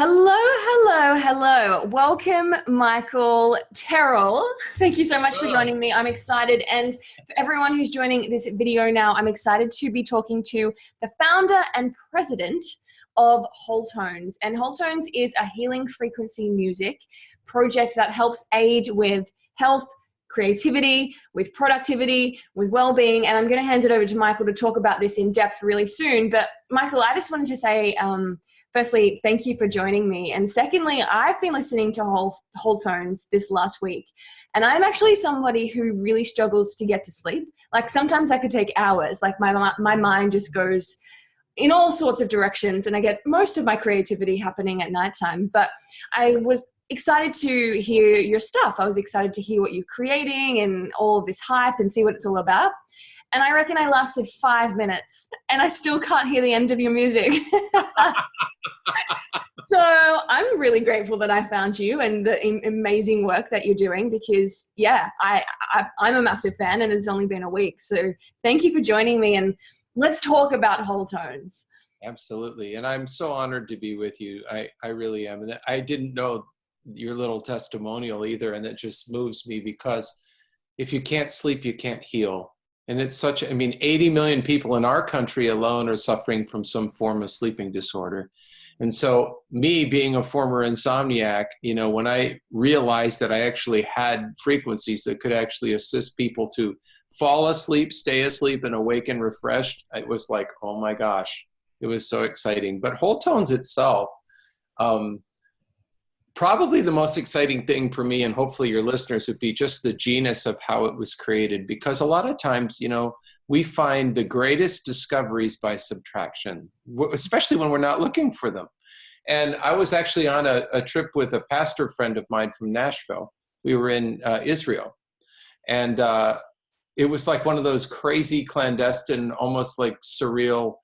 Hello, hello, hello. Welcome, Michael Terrell. Thank you so much for Oh, joining me. I'm excited. And for everyone who's joining this video now, I'm excited to be talking to the founder and president of Wholetones. And Wholetones is a healing frequency music project that helps aid with health, creativity, with productivity, with well-being. And I'm going to hand it over to Michael to talk about this in depth really soon. But Michael, I just wanted to say, firstly, thank you for joining me. And secondly, I've been listening to Wholetones this last week. And I'm actually somebody who really struggles to get to sleep. Like sometimes I could take hours. Like my mind just goes in all sorts of directions. And I get most of my creativity happening at nighttime. But I was excited to hear your stuff. I was excited to hear what you're creating and all of this hype and see what it's all about. And I reckon I lasted 5 minutes and I still can't hear the end of your music. So I'm really grateful that I found you and the amazing work that you're doing because, yeah, I'm a massive fan and it's only been a week. So thank you for joining me and let's talk about Wholetones. absolutely. And I'm so honored to be with you. I really am. And I didn't know your little testimonial either. And it just moves me because if you can't sleep, you can't heal. And it's such, 80 million people in our country alone are suffering from some form of sleeping disorder. And so me being a former insomniac, when I realized that I actually had frequencies that could actually assist people to fall asleep, stay asleep, and awaken refreshed, it was like, oh my gosh, it was so exciting. But Wholetones itself, probably the most exciting thing for me and hopefully your listeners would be just the genius of how it was created. Because a lot of times, we find the greatest discoveries by subtraction, especially when we're not looking for them. And I was actually on a trip with a pastor friend of mine from Nashville. We were in Israel. And it was like one of those crazy, clandestine, almost like surreal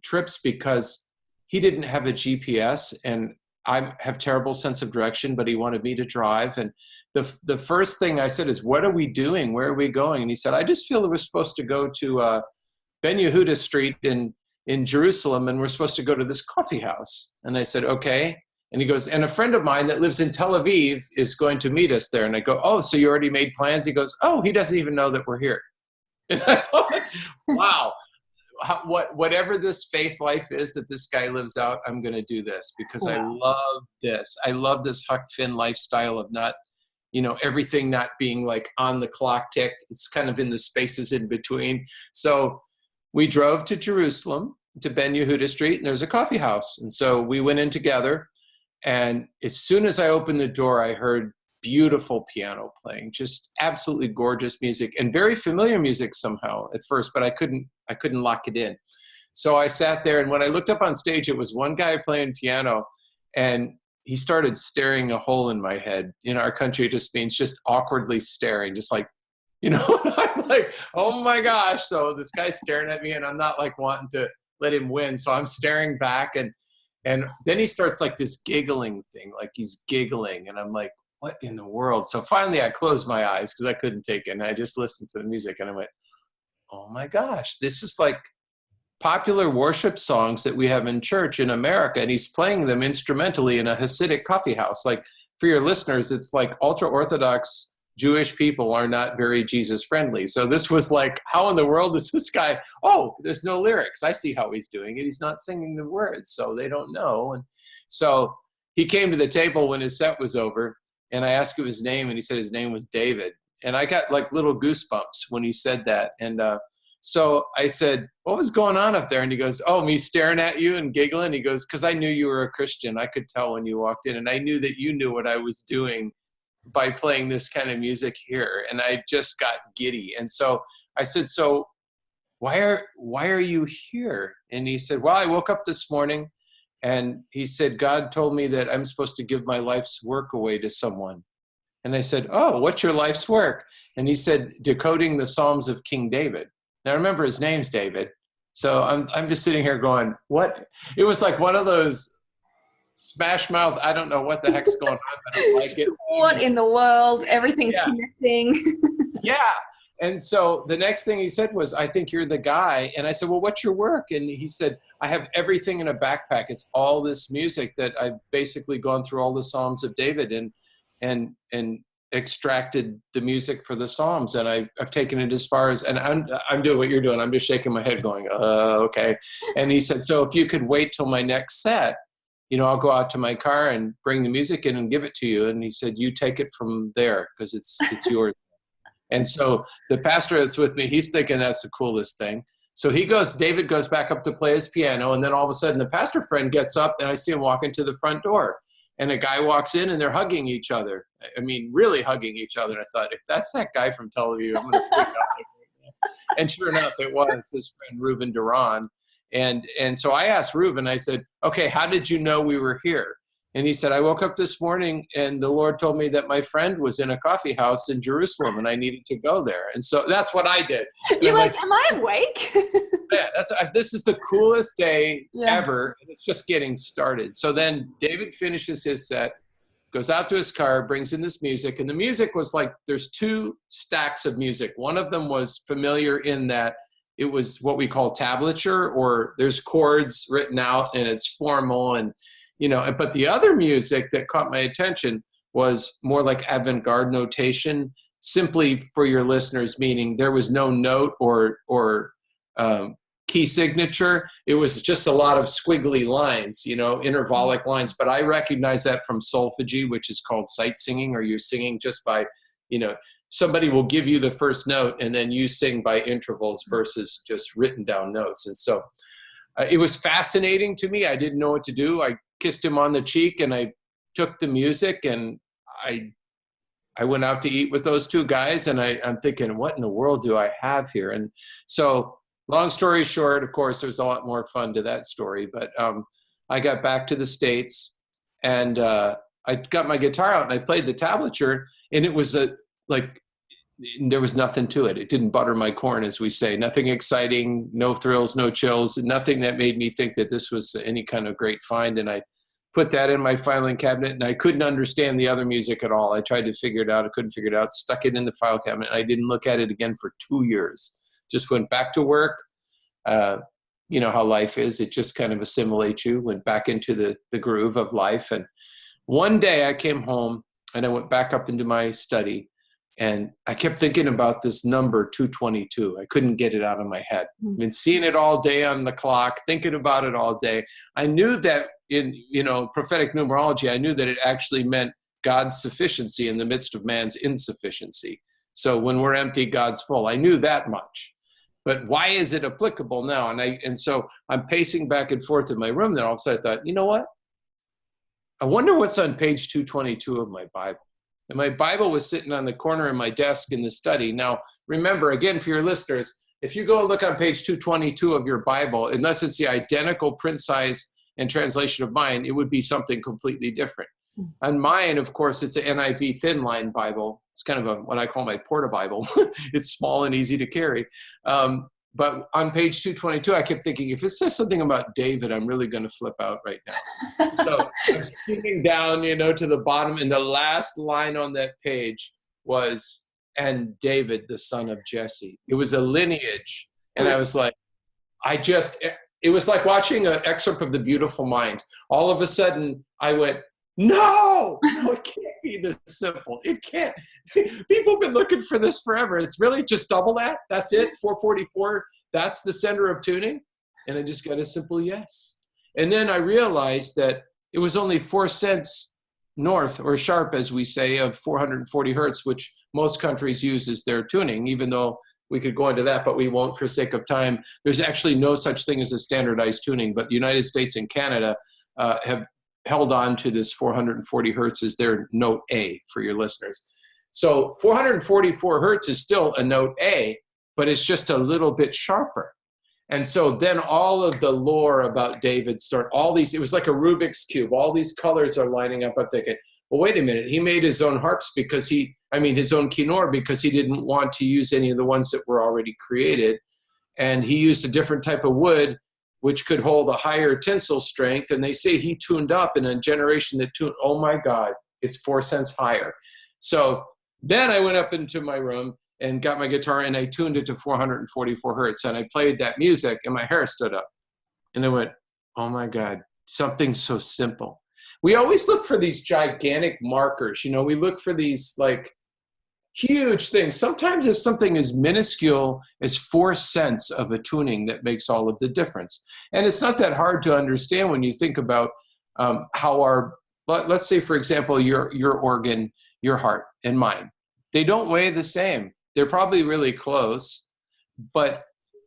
trips because he didn't have a GPS and I have terrible sense of direction, but he wanted me to drive. And the first thing I said is, what are we doing? Where are we going? And he said, I just feel that we're supposed to go to Ben Yehuda Street in Jerusalem, and we're supposed to go to this coffee house. And I said, okay. And he goes, and a friend of mine that lives in Tel Aviv is going to meet us there. And I go, oh, so you already made plans? He goes, oh, he doesn't even know that we're here. And I thought, wow. Whatever this faith life is that this guy lives out, I'm going to do this because wow. I love this. I love this Huck Finn lifestyle of not, everything not being like on the clock tick. It's kind of in the spaces in between. So we drove to Jerusalem, to Ben Yehuda Street, and there's a coffee house. And so we went in together. And as soon as I opened the door, I heard beautiful piano playing, just absolutely gorgeous music and very familiar music somehow at first, but I couldn't lock it in. So I sat there, and when I looked up on stage, it was one guy playing piano, and he started staring a hole in my head. In our country, it just means just awkwardly staring, just like, I'm like, oh my gosh. So this guy's staring at me, and I'm not like wanting to let him win. So I'm staring back, and then he starts like this giggling thing, like he's giggling, and I'm like, what in the world? So finally I closed my eyes because I couldn't take it. And I just listened to the music and I went, oh my gosh, this is like popular worship songs that we have in church in America. And he's playing them instrumentally in a Hasidic coffee house. Like for your listeners, it's like ultra-Orthodox Jewish people are not very Jesus friendly. So this was like, how in the world is this guy? Oh, there's no lyrics. I see how he's doing it. He's not singing the words, so they don't know. And so he came to the table when his set was over. And I asked him his name, and he said his name was David. And I got like little goosebumps when he said that. And so I said, what was going on up there? And he goes, oh, me staring at you and giggling. He goes, because I knew you were a Christian. I could tell when you walked in. And I knew that you knew what I was doing by playing this kind of music here. And I just got giddy. And so I said, so why are you here? And he said, well, I woke up this morning. And he said, God told me that I'm supposed to give my life's work away to someone. And I said, oh, what's your life's work? And he said, decoding the Psalms of King David. Now, remember, his name's David. So I'm just sitting here going, what? It was like one of those smash mouths. I don't know what the heck's going on, but I like it. What in the world? Everything's connecting. Yeah. And so the next thing he said was, I think you're the guy. And I said, well, what's your work? And he said, I have everything in a backpack. It's all this music that I've basically gone through all the Psalms of David and extracted the music for the Psalms. And I've taken it as far as, and I'm doing what you're doing. I'm just shaking my head going, okay. And he said, so if you could wait till my next set, I'll go out to my car and bring the music in and give it to you. And he said, you take it from there because it's yours. And so the pastor that's with me, he's thinking that's the coolest thing. So David goes back up to play his piano. And then all of a sudden the pastor friend gets up and I see him walking to the front door. And a guy walks in and they're hugging each other. I mean, really hugging each other. And I thought, if that's that guy from Tel Aviv, I'm going to freak out. And sure enough, it was his friend, Reuben Duran. And so I asked Reuben, I said, okay, how did you know we were here? And he said, I woke up this morning and the Lord told me that my friend was in a coffee house in Jerusalem and I needed to go there. And so that's what I did. You're like, am I awake? Yeah, this is the coolest day ever. And it's just getting started. So then David finishes his set, goes out to his car, brings in this music. And the music was like, there's two stacks of music. One of them was familiar in that it was what we call tablature, or there's chords written out and it's formal and, but the other music that caught my attention was more like avant-garde notation, simply for your listeners, meaning there was no note or key signature. It was just a lot of squiggly lines, intervallic lines. But I recognize that from solfeggi, which is called sight singing, or you're singing just by, somebody will give you the first note and then you sing by intervals versus just written down notes. And so it was fascinating to me. I didn't know what to do. I kissed him on the cheek and I took the music and I went out to eat with those two guys and I'm thinking, what in the world do I have here? And so long story short, of course, there's a lot more fun to that story, but I got back to the States and I got my guitar out and I played the tablature and it was there was nothing to it. It didn't butter my corn, as we say. Nothing exciting, no thrills, no chills, nothing that made me think that this was any kind of great find. And I put that in my filing cabinet and I couldn't understand the other music at all. I tried to figure it out. I couldn't figure it out. Stuck it in the file cabinet. I didn't look at it again for 2 years. Just went back to work. You know how life is. It just kind of assimilates you. Went back into the groove of life. And one day I came home and I went back up into my study. And I kept thinking about this number 222. I couldn't get it out of my head. I've been seeing it all day on the clock, thinking about it all day. I knew that in, prophetic numerology, I knew that it actually meant God's sufficiency in the midst of man's insufficiency. So when we're empty, God's full. I knew that much. But why is it applicable now? And so I'm pacing back and forth in my room. Then all of a sudden I thought, you know what? I wonder what's on page 222 of my Bible. And my Bible was sitting on the corner of my desk in the study. Now, remember, again, for your listeners, if you go look on page 222 of your Bible, unless it's the identical print size and translation of mine, it would be something completely different. On mine, of course, it's an NIV thin line Bible. It's kind of what I call my porta Bible. It's small and easy to carry. But on page 222, I kept thinking, if it says something about David, I'm really going to flip out right now. So I'm skimming down, to the bottom, and the last line on that page was, and David, the son of Jesse. It was a lineage. And I was like, it was like watching an excerpt of The Beautiful Mind. All of a sudden, I went, no, it can't be this simple. It can't. People have been looking for this forever. It's really just double that. That's it, 444. That's the center of tuning. And I just got a simple yes. And then I realized that it was only 4 cents north, or sharp, as we say, of 440 hertz, which most countries use as their tuning, even though we could go into that, but we won't for sake of time. There's actually no such thing as a standardized tuning, but the United States and Canada have held on to this 440 hertz as their note A for your listeners. So 444 hertz is still a note A, but it's just a little bit sharper. And so then all of the lore about David it was like a Rubik's Cube. All these colors are lining up. I'm thinking, well, wait a minute. He made his own harps his own kinnor, because he didn't want to use any of the ones that were already created. And he used a different type of wood, which could hold a higher tensile strength. And they say he tuned up in a generation that tuned, oh my God, it's 4 cents higher. So then I went up into my room and got my guitar and I tuned it to 444 hertz and I played that music and my hair stood up. And I went, oh my God, something so simple. We always look for these gigantic markers. You know, we look for these like huge things. Sometimes it's something as minuscule as 4 cents of a tuning that makes all of the difference. And it's not that hard to understand when you think about how our, let's say, for example, your organ, your heart and mine, they don't weigh the same. They're probably really close, but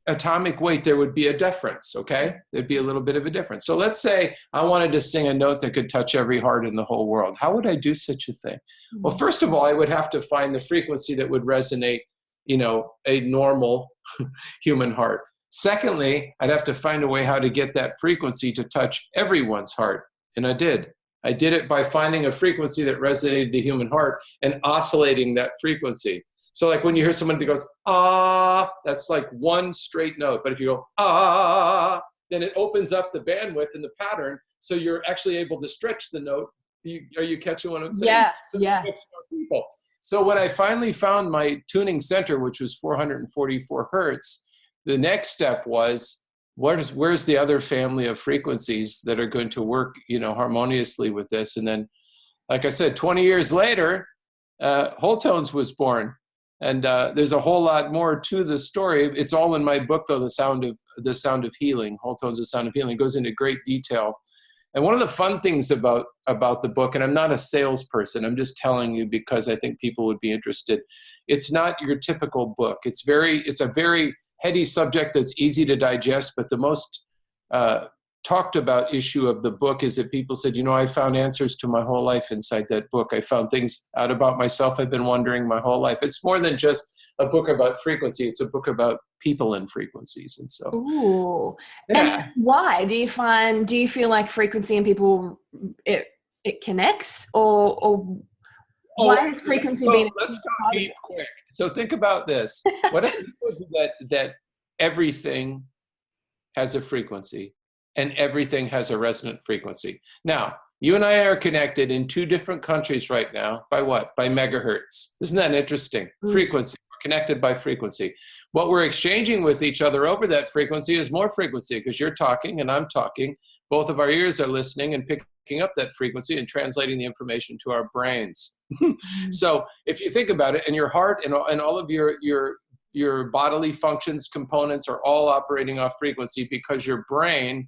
atomic weight, there would be a difference, okay? There'd be a little bit of a difference. So let's say I wanted to sing a note that could touch every heart in the whole world. How would I do such a thing? Well, first of all, I would have to find the frequency that would resonate, you know, a normal human heart. Secondly, I'd have to find a way how to get that frequency to touch everyone's heart. And I did. I did it by finding a frequency that resonated the human heart and oscillating that frequency. So like when you hear someone that goes, ah, that's like one straight note. But if you go, ah, then it opens up the bandwidth and the pattern. So you're actually able to stretch the note. Are you catching what I'm saying? Yeah, so yeah. People. So when I finally found my tuning center, which was 444 hertz, the next step was, where's the other family of frequencies that are going to work, you know, harmoniously with this? And then, like I said, 20 years later, Wholetones was born. And there's a whole lot more to the story. It's all in my book, though, The Sound of Healing. Wholetones, The Sound of Healing, goes into great detail. And one of the fun things about the book, and I'm not a salesperson, I'm just telling you because I think people would be interested. It's not your typical book. It's a very heady subject that's easy to digest, but the most talked about issue of the book is that people said, you know, I found answers to my whole life inside that book. I found things out about myself I've been wondering my whole life. It's more than just a book about frequency. It's a book about people and frequencies. And so, ooh. yeah. And why do you feel like frequency and people, it connects or why has frequency been? Let's go deep quick. So think about this. What if we told you that everything has a frequency and everything has a resonant frequency? Now, you and I are connected in 2 different countries right now by what? By megahertz. Isn't that interesting? Frequency. We're connected by frequency. What we're exchanging with each other over that frequency is more frequency because you're talking and I'm talking. Both of our ears are listening and picking up that frequency and translating the information to our brains. So if you think about it, and your heart and all of your bodily functions, components are all operating off frequency because your brain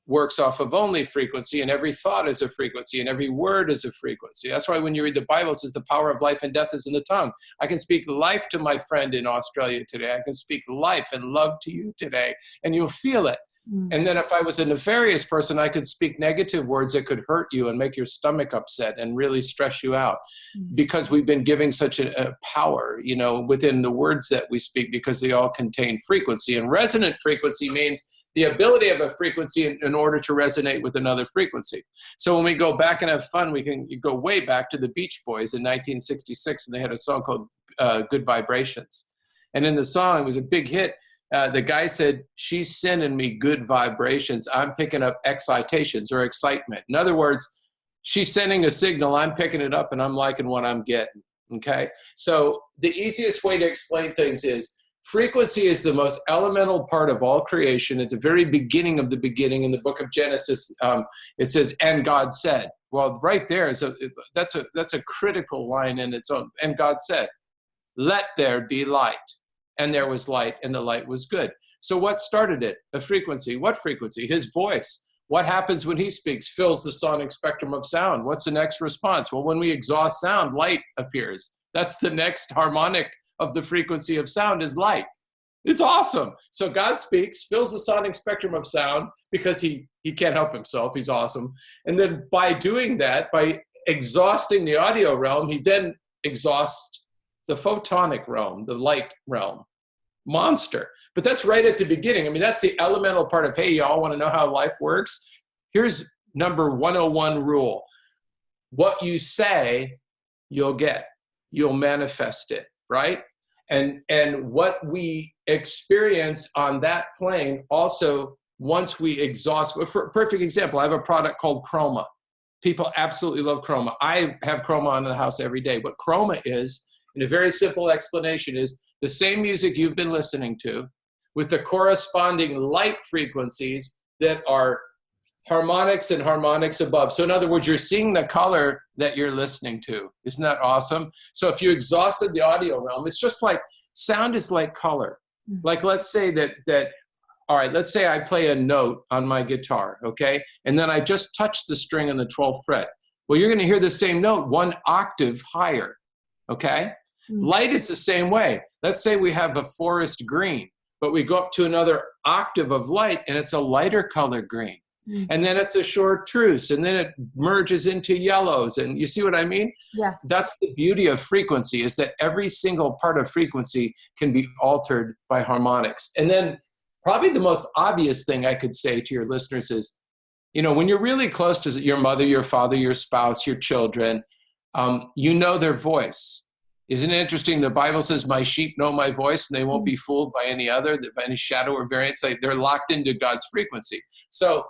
works off of only frequency, and every thought is a frequency, and every word is a frequency. That's why when you read the Bible, it says the power of life and death is in the tongue. I can speak life to my friend in Australia today. I can speak life and love to you today, and you'll feel it. And then if I was a nefarious person, I could speak negative words that could hurt you and make your stomach upset and really stress you out because we've been giving such a power, you know, within the words that we speak because they all contain frequency. And resonant frequency means the ability of a frequency in order to resonate with another frequency. So when we go back and have fun, we can go way back to the Beach Boys in 1966, and they had a song called Good Vibrations. And in the song, it was a big hit. The guy said, she's sending me good vibrations. I'm picking up excitations or excitement. In other words, she's sending a signal. I'm picking it up and I'm liking what I'm getting. Okay. So the easiest way to explain things is frequency is the most elemental part of all creation. At the very beginning of the beginning in the book of Genesis, it says, and God said. Well, right there is that's a critical line in its own. And God said, let there be light. And there was light, and the light was good. So what started it? A frequency. What frequency? His voice. What happens when he speaks? Fills the sonic spectrum of sound. What's the next response? Well, when we exhaust sound, light appears. That's the next harmonic of the frequency of sound is light. It's awesome. So God speaks, fills the sonic spectrum of sound because he can't help himself. He's awesome. And then by doing that, by exhausting the audio realm, he then exhausts the photonic realm, the light realm. Monster. But that's right at the beginning. I mean, that's the elemental part of, hey, y'all want to know how life works? Here's number 101 rule. What you say, you'll get. You'll manifest it, right? And what we experience on that plane also, once we exhaust, for a perfect example, I have a product called Chroma. People absolutely love Chroma. I have Chroma on in the house every day. What Chroma is And a very simple explanation is the same music you've been listening to with the corresponding light frequencies that are harmonics and harmonics above. So in other words, you're seeing the color that you're listening to. Isn't that awesome? So if you exhausted the audio realm, it's just like sound is like color. Like let's say all right, let's say I play a note on my guitar, okay? And then I just touch the string on the 12th fret. Well, you're going to hear the same note 1 octave higher, okay? Light is the same way. Let's say we have a forest green, but we go up to another octave of light and it's a lighter color green. And then it's a chartreuse, and then it merges into yellows. And you see what I mean? Yeah. That's the beauty of frequency, is that every single part of frequency can be altered by harmonics. And then probably the most obvious thing I could say to your listeners is, you know, when you're really close to your mother, your father, your spouse, your children, you know their voice. Isn't it interesting? The Bible says, my sheep know my voice and they won't be fooled by any other, by any shadow or variance. They're locked into God's frequency. So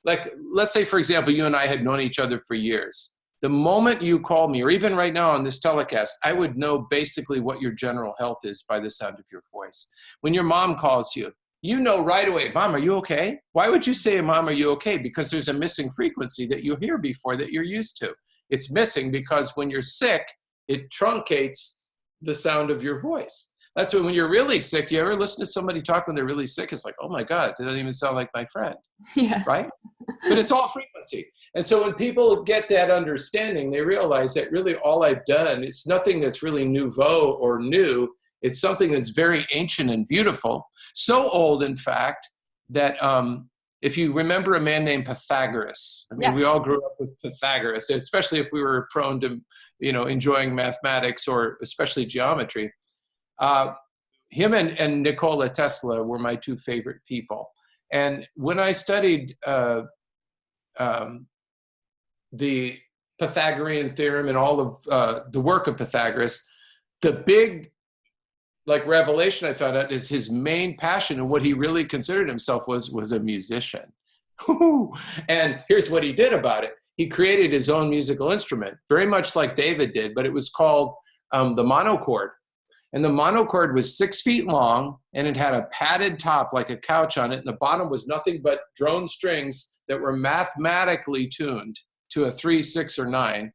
like, let's say, for example, you and I had known each other for years. The moment you called me, or even right now on this telecast, I would know basically what your general health is by the sound of your voice. When your mom calls you, you know right away, Mom, are you okay? Why would you say, Mom, are you okay? Because there's a missing frequency that you hear before that you're used to. It's missing because when you're sick, it truncates the sound of your voice. That's when you're really sick, you ever listen to somebody talk when they're really sick? It's like, oh my God, they don't even sound like my friend. Yeah. Right? But it's all frequency. And so when people get that understanding, they realize that really all I've done, it's nothing that's really nouveau or new. It's something that's very ancient and beautiful. So old, in fact, that if you remember a man named Pythagoras, I mean, we all grew up with Pythagoras, especially if we were prone to, you know, enjoying mathematics or especially geometry. Him and Nikola Tesla were my 2 favorite people. And when I studied the Pythagorean theorem and all of the work of Pythagoras, the big revelation I found out is his main passion and what he really considered himself was a musician. And here's what he did about it. He created his own musical instrument, very much like David did, but it was called the monochord. And the monochord was 6 feet long, and it had a padded top like a couch on it, and the bottom was nothing but drone strings that were mathematically tuned to a 3, 6, or 9.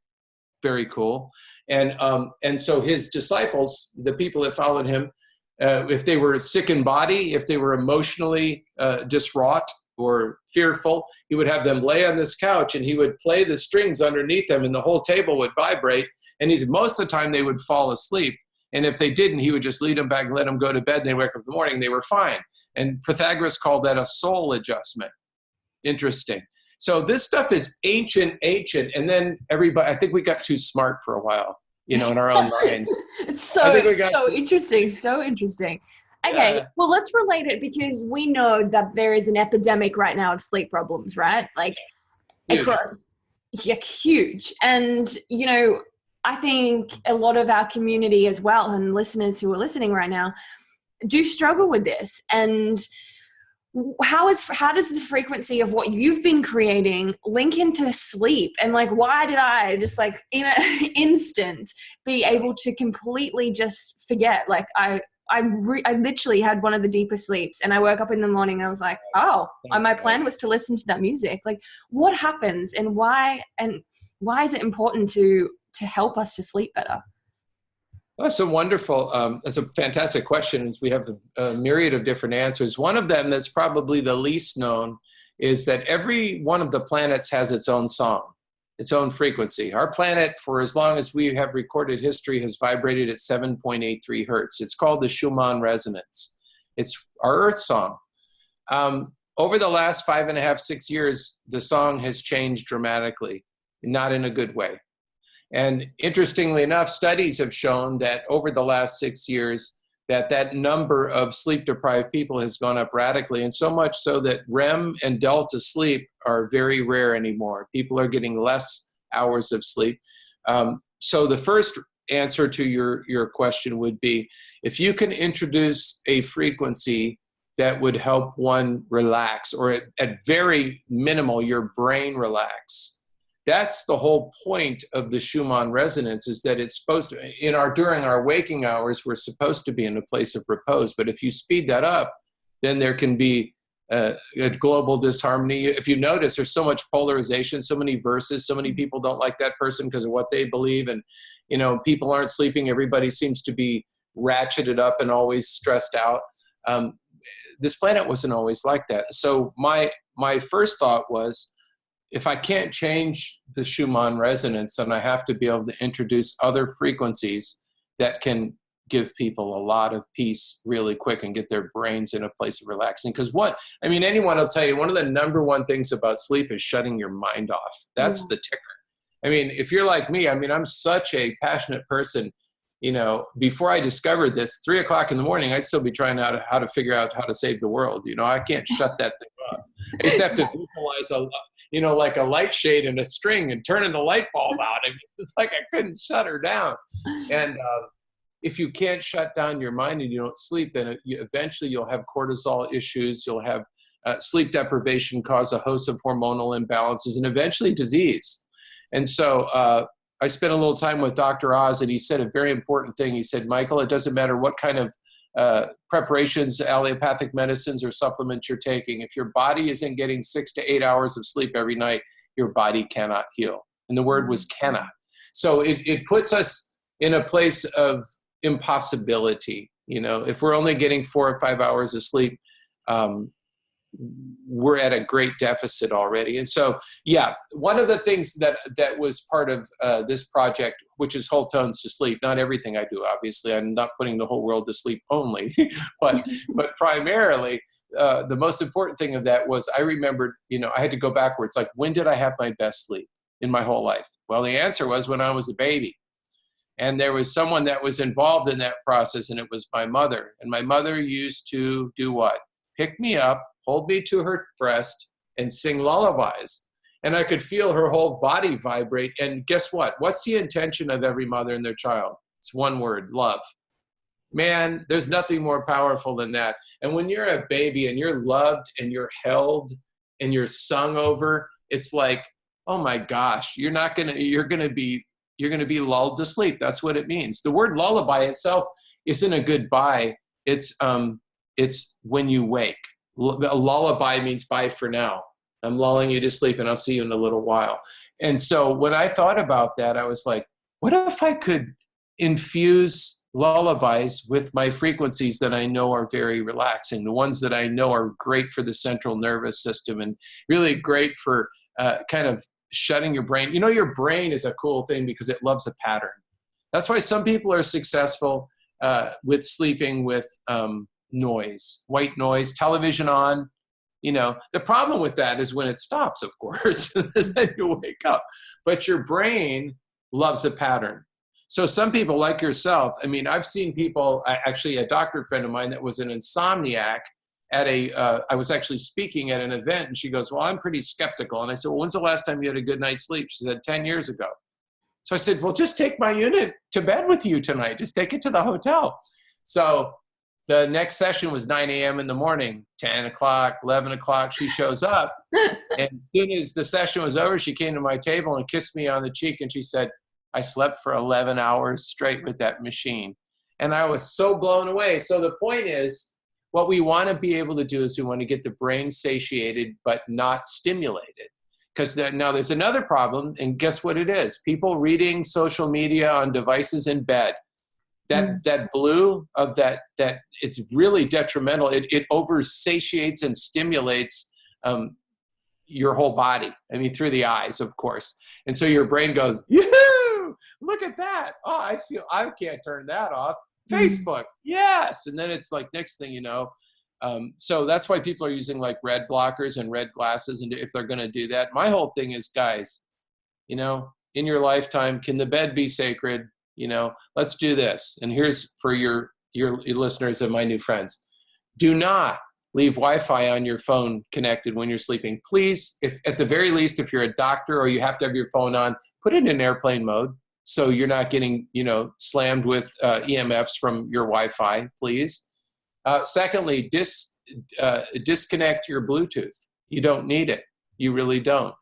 Very cool. And so his disciples, the people that followed him, if they were sick in body, if they were emotionally distraught or fearful, he would have them lay on this couch, and he would play the strings underneath them, and the whole table would vibrate. And most of the time they would fall asleep. And if they didn't, he would just lead them back, let them go to bed, and they wake up in the morning, they were fine. And Pythagoras called that a soul adjustment. Interesting. So this stuff is ancient. And then everybody, I think we got too smart for a while, you know, in our own mind. It's so interesting. So interesting. Okay, well, let's relate it, because we know that there is an epidemic right now of sleep problems, right? Like, across, huge. And, you know, I think a lot of our community as well, and listeners who are listening right now, do struggle with this. And how does the frequency of what you've been creating link into sleep? And like, why did I just like in an instant be able to completely just forget? Like I literally had one of the deepest sleeps, and I woke up in the morning and I was like, oh, my plan was to listen to that music. Like, what happens, and why is it important to help us to sleep better? That's that's a fantastic question. We have a myriad of different answers. One of them that's probably the least known is that every one of the planets has its own song, its own frequency. Our planet, for as long as we have recorded history, has vibrated at 7.83 hertz. It's called the Schumann resonance. It's our Earth song. Over the last 5.5, 6 years, the song has changed dramatically, not in a good way. And interestingly enough, studies have shown that over the last 6 years, that number of sleep-deprived people has gone up radically, and so much so that REM and delta sleep are very rare anymore. People are getting less hours of sleep. So the first answer to your question would be, if you can introduce a frequency that would help one relax, or at very minimal, your brain relax, that's the whole point of the Schumann resonance, is that it's supposed to, during our waking hours, we're supposed to be in a place of repose. But if you speed that up, then there can be a global disharmony. If you notice, there's so much polarization, so many verses, so many people don't like that person because of what they believe. And, people aren't sleeping. Everybody seems to be ratcheted up and always stressed out. This planet wasn't always like that. So my first thought was, if I can't change the Schumann resonance, then I have to be able to introduce other frequencies that can give people a lot of peace really quick and get their brains in a place of relaxing. Because anyone will tell you, one of the number one things about sleep is shutting your mind off. That's the ticker. If you're like me, I'm such a passionate person. Before I discovered this, 3 o'clock in the morning, I'd still be trying out how to figure out how to save the world. I can't shut that thing off. I used to have to visualize like a light shade and a string and turning the light bulb out. It's like I couldn't shut her down. And if you can't shut down your mind and you don't sleep, then eventually you'll have cortisol issues. You'll have sleep deprivation cause a host of hormonal imbalances and eventually disease. And so I spent a little time with Dr. Oz, and he said a very important thing. He said, Michael, it doesn't matter what kind of preparations, allopathic medicines, or supplements you're taking. If your body isn't getting 6 to 8 hours of sleep every night, your body cannot heal. And the word was cannot. So it puts us in a place of impossibility. If we're only getting 4 or 5 hours of sleep, we're at a great deficit already. And so, one of the things that was part of this project, which is Wholetones to Sleep, not everything I do, obviously, I'm not putting the whole world to sleep only, but primarily, the most important thing of that was I remembered, I had to go backwards. Like, when did I have my best sleep in my whole life? Well, the answer was when I was a baby. And there was someone that was involved in that process, and it was my mother. And my mother used to do what? Pick me up, hold me to her breast, and sing lullabies. And I could feel her whole body vibrate. And guess what? What's the intention of every mother and their child? It's one word: love. Man, there's nothing more powerful than that. And when you're a baby and you're loved and you're held and you're sung over, it's like, oh my gosh, you're gonna be lulled to sleep. That's what it means. The word lullaby itself isn't a goodbye. It's when you wake. A lullaby means bye for now. I'm lulling you to sleep and I'll see you in a little while. And so when I thought about that, I was like, what if I could infuse lullabies with my frequencies that I know are very relaxing, the ones that I know are great for the central nervous system and really great for kind of shutting your brain. Your brain is a cool thing because it loves a pattern. That's why some people are successful with sleeping with noise, white noise, television on. The problem with that is when it stops, of course, then you wake up. But your brain loves a pattern. So some people like yourself, I've seen people, actually a doctor friend of mine that was an insomniac at I was actually speaking at an event, and she goes, well, I'm pretty skeptical. And I said, well, when's the last time you had a good night's sleep? She said, 10 years ago. So I said, well, just take my unit to bed with you tonight. Just take it to the hotel. So the next session was 9 a.m. in the morning, 10 o'clock, 11 o'clock, she shows up. And as soon as the session was over, she came to my table and kissed me on the cheek. And she said, I slept for 11 hours straight with that machine. And I was so blown away. So the point is, what we want to be able to do is we want to get the brain satiated, but not stimulated. Because now there's another problem, and guess what it is? People reading social media on devices in bed. That blue of that it's really detrimental. It over-satiates and stimulates your whole body. Through the eyes, of course. And so your brain goes, yoo-hoo, look at that. Oh, I can't turn that off. Facebook, yes. And then it's like, next thing you know. So that's why people are using like red blockers and red glasses. And if they're going to do that, my whole thing is, guys, in your lifetime, can the bed be sacred? Let's do this. And here's for your listeners and my new friends. Do not leave Wi-Fi on your phone connected when you're sleeping. Please, if at the very least, if you're a doctor or you have to have your phone on, put it in airplane mode so you're not getting, slammed with EMFs from your Wi-Fi, please. Secondly, disconnect your Bluetooth. You don't need it. You really don't.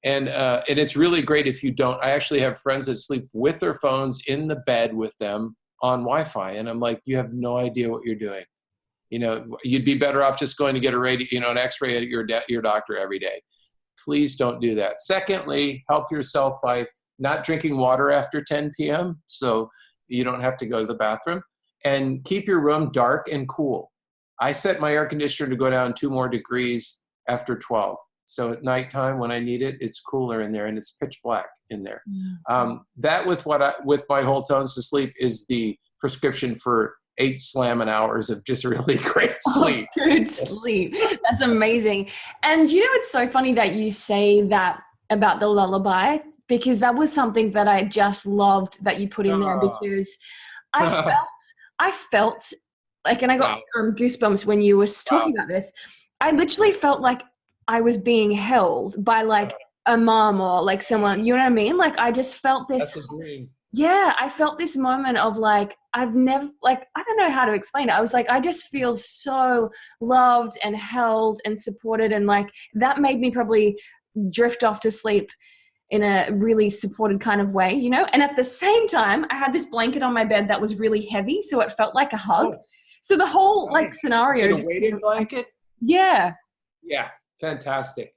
And it's really great if you don't. I actually have friends that sleep with their phones in the bed with them on Wi-Fi. And I'm like, you have no idea what you're doing. You'd be better off just going to get an x-ray at your doctor every day. Please don't do that. Secondly, help yourself by not drinking water after 10 p.m. so you don't have to go to the bathroom. And keep your room dark and cool. I set my air conditioner to go down 2 more degrees after 12. So at nighttime when I need it, it's cooler in there and it's pitch black in there. That with my Wholetones to sleep is the prescription for 8 slamming hours of just really great sleep. Oh, good sleep. That's amazing. And it's so funny that you say that about the lullaby, because that was something that I just loved that you put in there, because I felt like, and I got goosebumps when you were talking about this. I literally felt like I was being held by like a mom or like someone, you know what I mean? Like I just felt this. That's a dream. Yeah, I felt this moment of like, I've never, like, I don't know how to explain it. I was like, I just feel so loved and held and supported. And like, that made me probably drift off to sleep in a really supported kind of way, And at the same time, I had this blanket on my bed that was really heavy. So it felt like a hug. So the whole like scenario. A weighted blanket? Yeah. Yeah. Fantastic.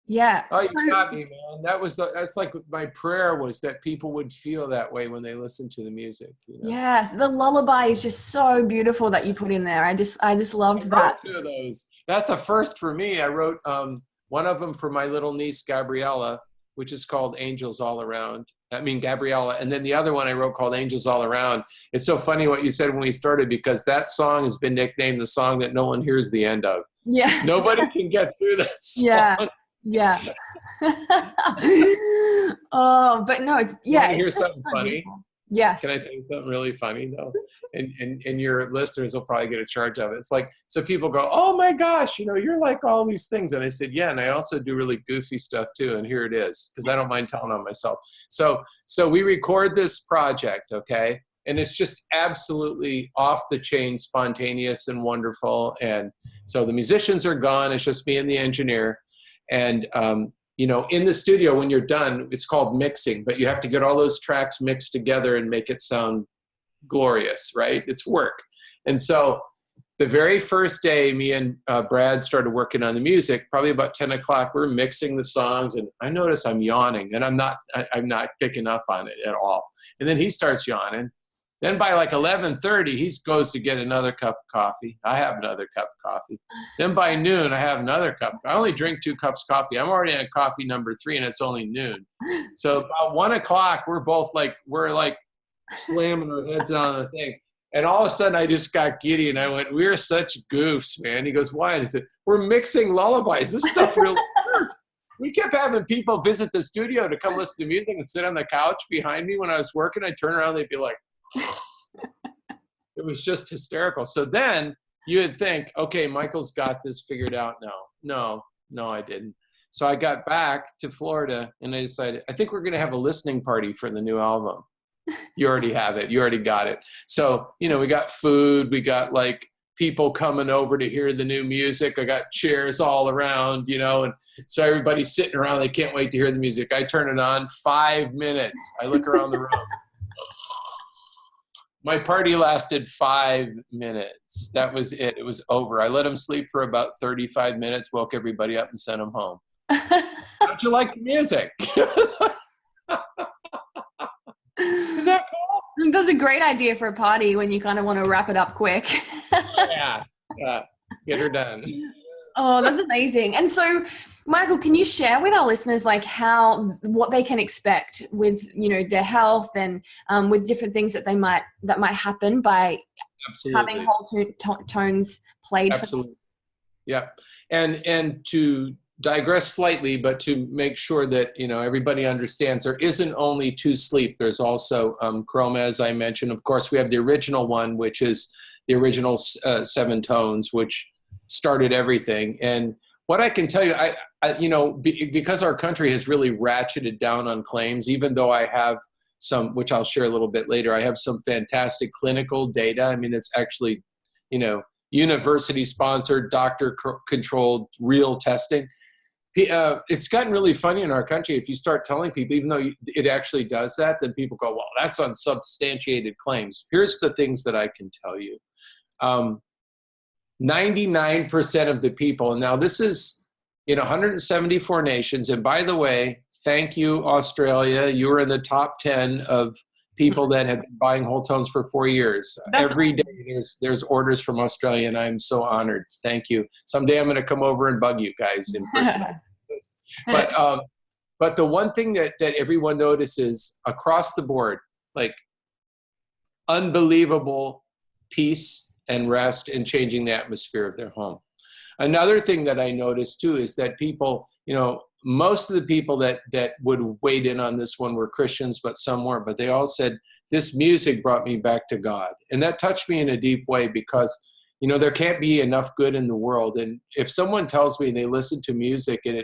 Yeah. Oh, you got me, man. That's like my prayer was that people would feel that way when they listen to the music. Yes, the lullaby is just so beautiful that you put in there. I just loved that. 2 of those. That's a first for me. I wrote one of them for my little niece Gabriella, which is called Angels All Around. Gabriella. And then the other one I wrote called Angels All Around. It's so funny what you said when we started, because that song has been nicknamed the song that no one hears the end of. Yeah. Nobody can get through that song. Yeah. Oh, but no, it's, yeah. Here's something funny. Beautiful. Yes. Can I tell you something really funny though? And your listeners will probably get a charge of it. It's like, so people go, oh my gosh, you're like all these things. And I said, yeah, and I also do really goofy stuff too. And here it is, because I don't mind telling on myself. So we record this project, okay? And it's just absolutely off the chain, spontaneous and wonderful. And so the musicians are gone. It's just me and the engineer. And, in the studio, when you're done, it's called mixing, but you have to get all those tracks mixed together and make it sound glorious, right? It's work. And so the very first day, me and Brad started working on the music, probably about 10 o'clock, we're mixing the songs, and I notice I'm yawning, and I'm not picking up on it at all. And then he starts yawning. Then by like 11:30, he goes to get another cup of coffee. I have another cup of coffee. Then by noon, I have another cup. I only drink 2 cups of coffee. I'm already on coffee number 3, and it's only noon. So about 1 o'clock, we're slamming our heads on the thing. And all of a sudden, I just got giddy, and I went, we're such goofs, man. He goes, why? And I said, we're mixing lullabies. This stuff really works. We kept having people visit the studio to come listen to music and sit on the couch behind me when I was working. I'd turn around, they'd be like, it was just hysterical. So then you would think, okay, Michael's got this figured out now. No, I didn't. So I got back to Florida and I decided, I think we're going to have a listening party for the new album. You already have it. You already got it. So, we got food. We got like people coming over to hear the new music. I got chairs all around, and so everybody's sitting around. They can't wait to hear the music. I turn it on, 5 minutes. I look around the room. My party lasted 5 minutes. That was it. It was over. I let them sleep for about 35 minutes, woke everybody up and sent them home. Don't you like the music? Is that cool? That's a great idea for a party when you kind of want to wrap it up quick. Yeah. Get her done. Oh, that's amazing. And so, Michael, can you share with our listeners like what they can expect with their health and with different things that might happen by having Wholetones played? Absolutely. Yeah. And to digress slightly, but to make sure that everybody understands, there isn't only 2 sleep. There's also chroma, as I mentioned. Of course, we have the original one, which is the original 7 tones, which started everything. And what I can tell you, because our country has really ratcheted down on claims, even though I have some, which I'll share a little bit later, I have some fantastic clinical data. I mean, it's actually, university-sponsored, doctor-controlled, real testing. It's gotten really funny in our country. If you start telling people, even though it actually does that, then people go, well, that's unsubstantiated claims. Here's the things that I can tell you. 99% of the people, and now this is in 174 nations, and by the way, thank you, Australia. You were in the top 10 of people that have been buying Wholetones for 4 years. Every day there's orders from Australia, and I'm so honored. Thank you. Someday I'm going to come over and bug you guys in person. But the one thing that everyone notices across the board, like unbelievable peace and rest and changing the atmosphere of their home. Another thing that I noticed too is that people, most of the people that would wade in on this one were Christians, but some weren't. But they all said, this music brought me back to God. And that touched me in a deep way because, there can't be enough good in the world. And if someone tells me they listened to music and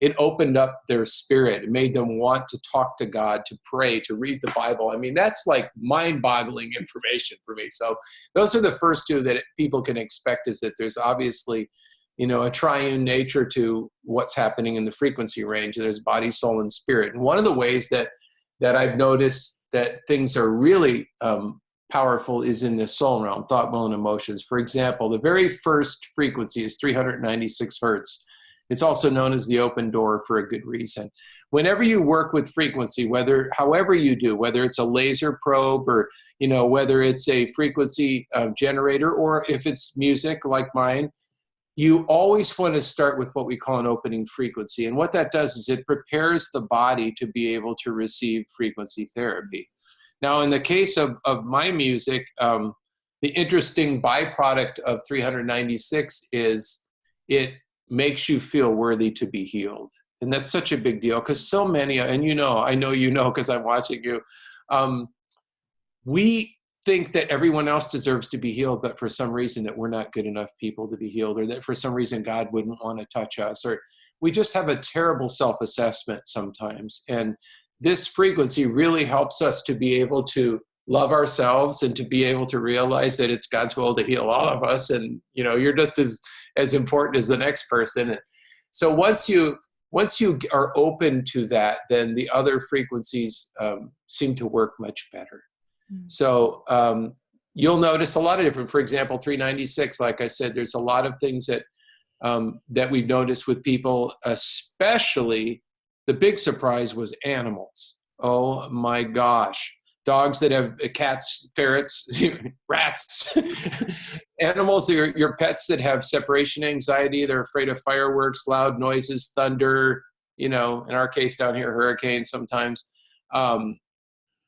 it opened up their spirit, it made them want to talk to God, to pray, to read the Bible. I mean, that's like mind-boggling information for me. So those are the first two that people can expect, is that there's obviously a triune nature to what's happening in the frequency range. There's body, soul, and spirit. And one of the ways that I've noticed that things are really powerful is in the soul realm, thought, will, and emotions. For example, the very first frequency is 396 hertz. It's also known as the open door for a good reason. Whenever you work with frequency, however you do, whether it's a laser probe or, whether it's a frequency generator, or if it's music like mine, you always want to start with what we call an opening frequency. And what that does is it prepares the body to be able to receive frequency therapy. Now, in the case of my music, the interesting byproduct of 396 is it makes you feel worthy to be healed. And that's such a big deal because so many, and I know because I'm watching you, we think that everyone else deserves to be healed, but for some reason that we're not good enough people to be healed, or that for some reason God wouldn't want to touch us, or we just have a terrible self-assessment sometimes. And this frequency really helps us to be able to love ourselves and to be able to realize that it's God's will to heal all of us. And, you're just as important as the next person. And so once you are open to that, then the other frequencies seem to work much better. So you'll notice a lot of different, for example, 396, like I said, there's a lot of things that we've noticed with people, especially the big surprise was animals. Oh my gosh. Dogs that have cats, ferrets, rats, animals, your pets that have separation anxiety, they're afraid of fireworks, loud noises, thunder, in our case down here, hurricanes sometimes.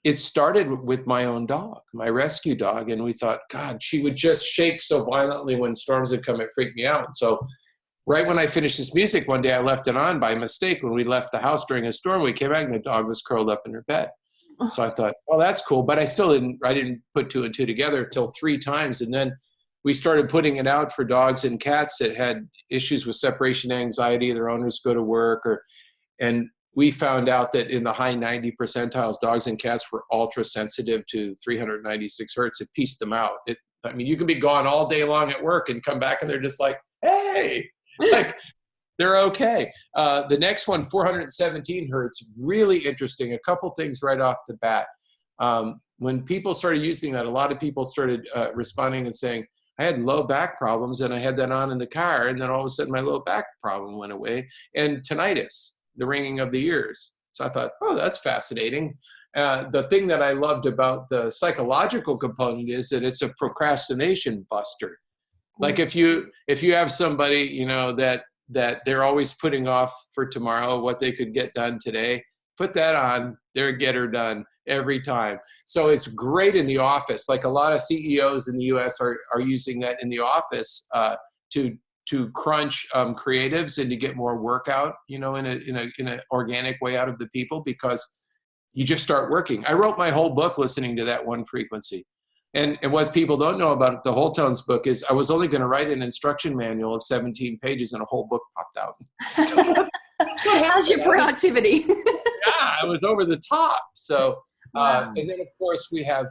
It started with my own dog, my rescue dog, and we thought, God, she would just shake so violently when storms would come, it freaked me out. And so right when I finished this music one day, I left it on by mistake. When we left the house during a storm, we came back and the dog was curled up in her bed. So I thought, well, that's cool. But I didn't put two and two together till 3 times. And then we started putting it out for dogs and cats that had issues with separation anxiety. Their owners go to work, and we found out that in the high 90 percentiles, dogs and cats were ultra sensitive to 396 hertz. It pieced them out. You can be gone all day long at work and come back and they're just like, hey, they're okay. The next one, 417 hertz, really interesting. A couple things right off the bat. When people started using that, a lot of people started responding and saying, I had low back problems and I had that on in the car, and then all of a sudden my low back problem went away, and tinnitus, the ringing of the ears. So I thought, oh, that's fascinating. The thing that I loved about the psychological component is that it's a procrastination buster. Like if you have somebody, that they're always putting off for tomorrow what they could get done today, put that on, they're get her done every time. So it's great in the office. Like a lot of CEOs in the US are using that in the office to crunch creatives and to get more work out, in an organic way out of the people, because you just start working. I wrote my whole book listening to that one frequency. And what people don't know about the Wholetones book is I was only going to write an instruction manual of 17 pages and a whole book popped out. So, how's your productivity? Yeah, I was over the top. So, wow. And then of course we have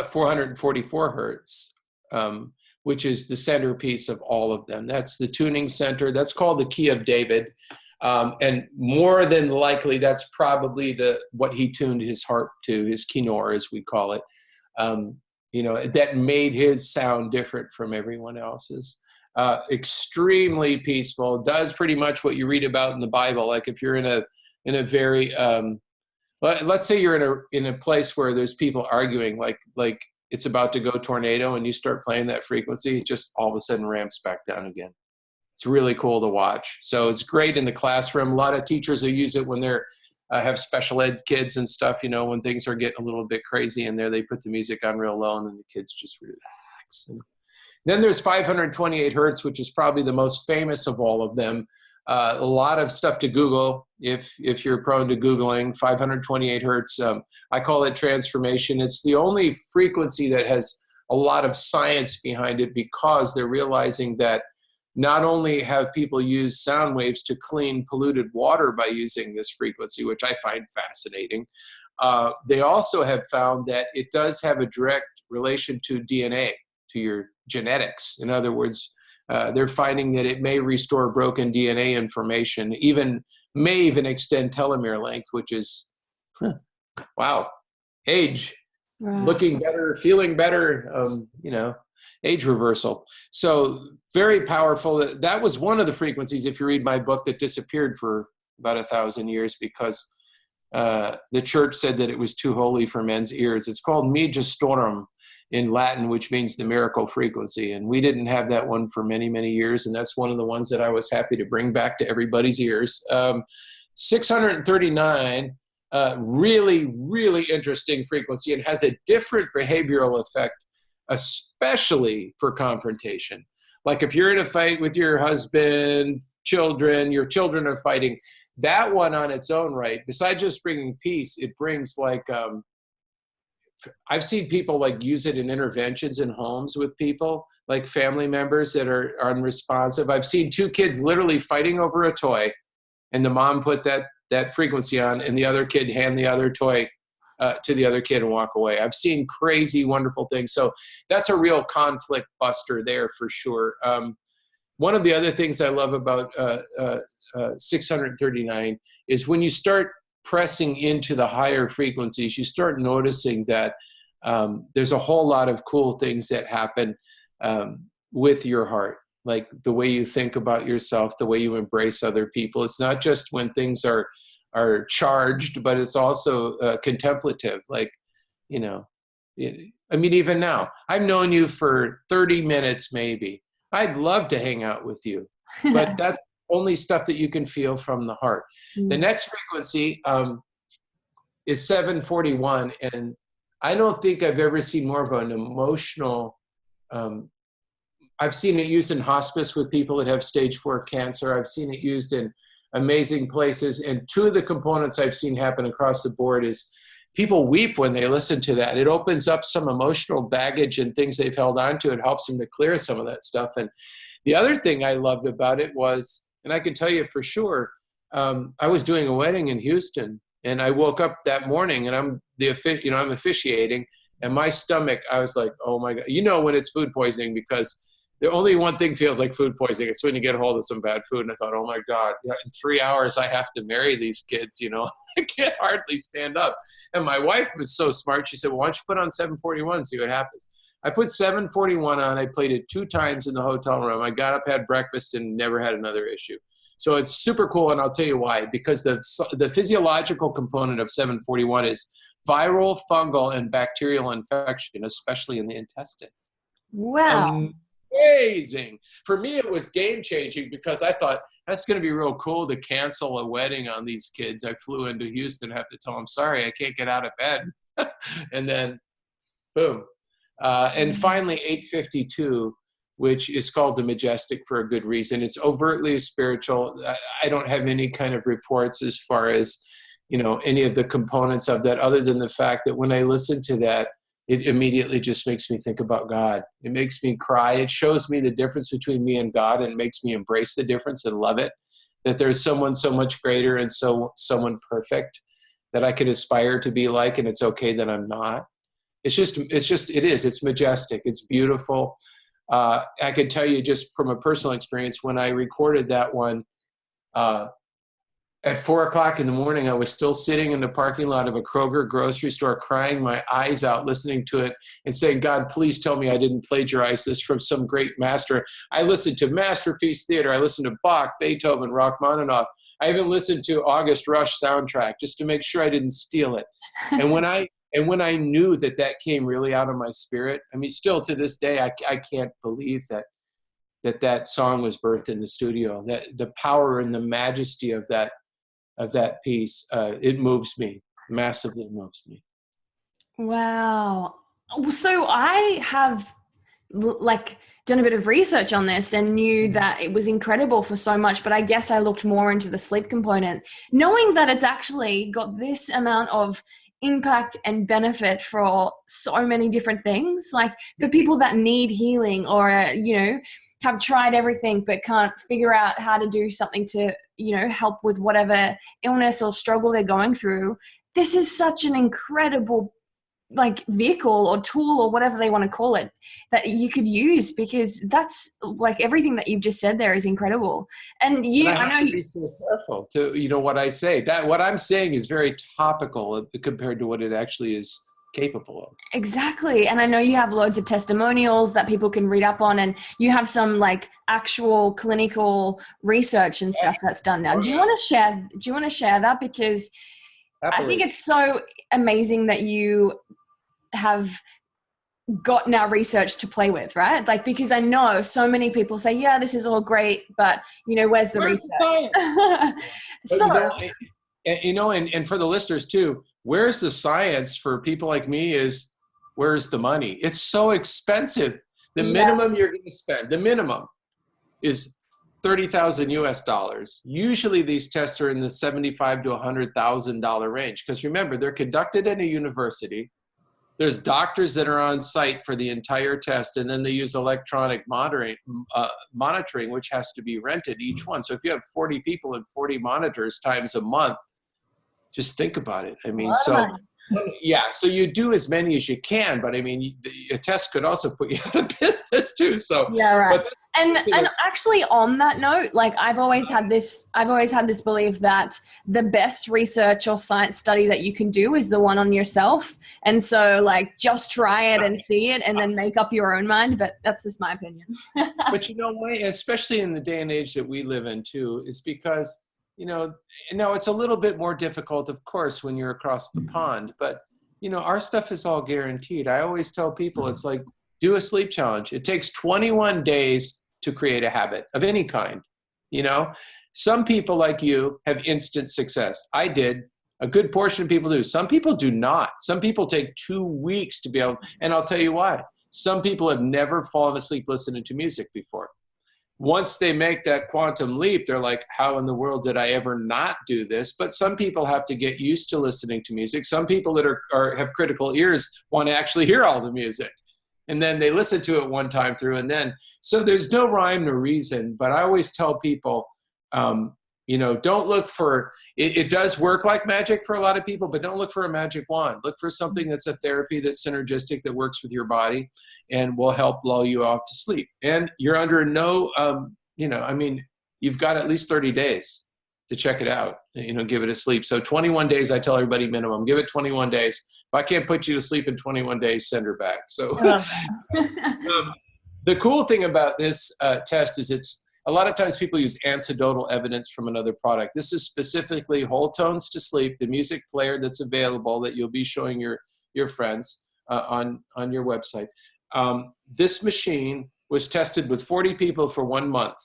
444 hertz, which is the centerpiece of all of them. That's the tuning center. That's called the Key of David. And more than likely, that's probably what he tuned his harp to, his kinnor, as we call it. That made his sound different from everyone else's. Extremely peaceful, does pretty much what you read about in the Bible. Like if you're in a very, let's say you're in a place where there's people arguing, like it's about to go tornado, and you start playing that frequency, it just all of a sudden ramps back down again. It's really cool to watch. So it's great in the classroom. A lot of teachers will use it when they're have special ed kids and stuff, when things are getting a little bit crazy in there, they put the music on real low and the kids just relax. And then there's 528 hertz, which is probably the most famous of all of them. A lot of stuff to Google if you're prone to Googling. 528 hertz, I call it transformation. It's the only frequency that has a lot of science behind it, because they're realizing that not only have people used sound waves to clean polluted water by using this frequency, which I find fascinating, they also have found that it does have a direct relation to DNA, to your genetics. In other words, they're finding that it may restore broken DNA information, may even extend telomere length, which is, wow, age, Right. Looking better, feeling better, age reversal. So very powerful. That was one of the frequencies, if you read my book, that disappeared for about 1,000 years because the church said that it was too holy for men's ears. It's called Magistorium in Latin, which means the miracle frequency. And we didn't have that one for many, many years. And that's one of the ones that I was happy to bring back to everybody's ears. 639, really, really interesting frequency, and has a different behavioral effect, especially for confrontation. Like if you're in a fight with your husband, your children are fighting, that one on its own right, besides just bringing peace, it brings I've seen people use it in interventions in homes with people, like family members that are unresponsive. I've seen two kids literally fighting over a toy, and the mom put that frequency on, and the other kid hand the other toy to the other kid and walk away. I've seen crazy, wonderful things. So that's a real conflict buster there for sure. One of the other things I love about 639 is when you start pressing into the higher frequencies, you start noticing that there's a whole lot of cool things that happen with your heart, like the way you think about yourself, the way you embrace other people. It's not just when things are charged, but it's also contemplative. Even now, I've known you for 30 minutes, maybe. I'd love to hang out with you, but that's only stuff that you can feel from the heart. Mm. The next frequency is 741, and I don't think I've ever seen more of an emotional, I've seen it used in hospice with people that have stage 4 cancer. I've seen it used in amazing places. And two of the components I've seen happen across the board is people weep when they listen to that. It opens up some emotional baggage and things they've held on to. It helps them to clear some of that stuff. And the other thing I loved about it was, and I can tell you for sure, I was doing a wedding in Houston, and I woke up that morning, and I'm officiating, and my stomach, I was like, oh my God, when it's food poisoning, because the only one thing feels like food poisoning. It's when you get a hold of some bad food. And I thought, oh my God, in 3 hours, I have to marry these kids, I can't hardly stand up. And my wife was so smart. She said, well, why don't you put on 741, see what happens. I put 741 on. I played it 2 times in the hotel room. I got up, had breakfast, and never had another issue. So it's super cool. And I'll tell you why, because the physiological component of 741 is viral, fungal, and bacterial infection, especially in the intestine. Wow. Amazing. For me, it was game changing because I thought that's going to be real cool to cancel a wedding on these kids. I flew into Houston, have to tell them, sorry, I can't get out of bed. And then boom. And finally, 852, which is called the Majestic for a good reason. It's overtly spiritual. I don't have any kind of reports as far as, any of the components of that, other than the fact that when I listen to that, it immediately just makes me think about God. It makes me cry. It shows me the difference between me and God, and makes me embrace the difference and love it, that there's someone so much greater and someone perfect that I could aspire to be like, and it's okay that I'm not. It's majestic. It's beautiful. I could tell you just from a personal experience, when I recorded that one, at 4 o'clock in the morning, I was still sitting in the parking lot of a Kroger grocery store, crying my eyes out, listening to it and saying, God, please tell me I didn't plagiarize this from some great master. I listened to Masterpiece Theater. I listened to Bach, Beethoven, Rachmaninoff. I even listened to August Rush soundtrack just to make sure I didn't steal it. And when I knew that that came really out of my spirit, I mean, still to this day, I can't believe that song was birthed in the studio. That the power and the majesty of that piece, it moves me, massively moves me. Wow. So I have done a bit of research on this and knew that it was incredible for so much, but I guess I looked more into the sleep component, knowing that it's actually got this amount of impact and benefit for so many different things, like for people that need healing or, have tried everything but can't figure out how to do something to, help with whatever illness or struggle they're going through. This is such an incredible vehicle or tool or whatever they want to call it that you could use, because that's everything that you've just said there is incredible. And I know to be so careful to what I say. That what I'm saying is very topical compared to what it actually is capable of. Exactly. And I know you have loads of testimonials that people can read up on, and you have some actual clinical research and stuff that's done now. Do you want to share that? Because Happily. I think it's so amazing that you have got now research to play with, right? Because I know so many people say, yeah, this is all great, but where's the research? And for the listeners too, where's the science for people like me is where's the money? It's so expensive. The minimum you're going to spend, the minimum is $30,000 US. Usually these tests are in the $75,000 to $100,000 range. Because remember, they're conducted in a university. There's doctors that are on site for the entire test, and then they use electronic monitoring, which has to be rented each one. So if you have 40 people and 40 monitors times a month, just think about it. I mean, so you do as many as you can, but I mean, a test could also put you out of business too. So yeah, right. And actually, on that note, I've always had this belief that the best research or science study that you can do is the one on yourself. And so just try it and see it and then make up your own mind. But that's just my opinion. But why, especially in the day and age that we live in too, is because now it's a little bit more difficult, of course, when you're across the pond, but our stuff is all guaranteed. I always tell people, it's do a sleep challenge. It takes 21 days to create a habit of any kind. Some people like you have instant success. I did. A good portion of people do. Some people do not. Some people take 2 weeks to be able, and I'll tell you why. Some people have never fallen asleep listening to music before. Once they make that quantum leap, they're like, how in the world did I ever not do this? But some people have to get used to listening to music. Some people that have critical ears want to actually hear all the music. And then they listen to it one time through, and then, so there's no rhyme nor reason. But I always tell people, don't look for, it does work like magic for a lot of people, but don't look for a magic wand. Look for something that's a therapy that's synergistic, that works with your body and will help lull you off to sleep. And you're under no, you've got at least 30 days to check it out, give it a sleep. So 21 days, I tell everybody minimum, give it 21 days. If I can't put you to sleep in 21 days, send her back. So the cool thing about this test is a lot of times people use anecdotal evidence from another product. This is specifically Wholetones to Sleep, the music player that's available that you'll be showing your friends on your website. This machine was tested with 40 people for 1 month.